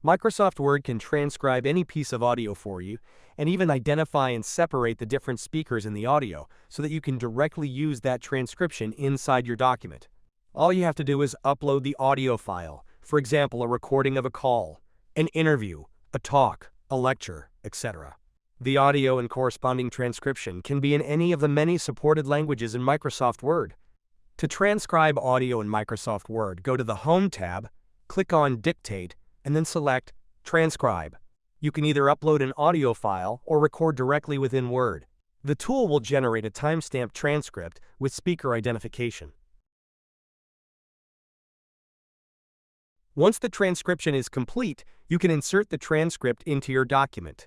Microsoft Word can transcribe any piece of audio for you and even identify and separate the different speakers in the audio so that you can directly use that transcription inside your document. All you have to do is upload the audio file, for example, a recording of a call, an interview, a talk, a lecture, etc. The audio and corresponding transcription can be in any of the many supported languages in Microsoft Word. To transcribe audio in Microsoft Word, go to the Home tab, click on Dictate, and then select Transcribe. You can either upload an audio file or record directly within Word. The tool will generate a timestamped transcript with speaker identification. Once the transcription is complete, you can insert the transcript into your document.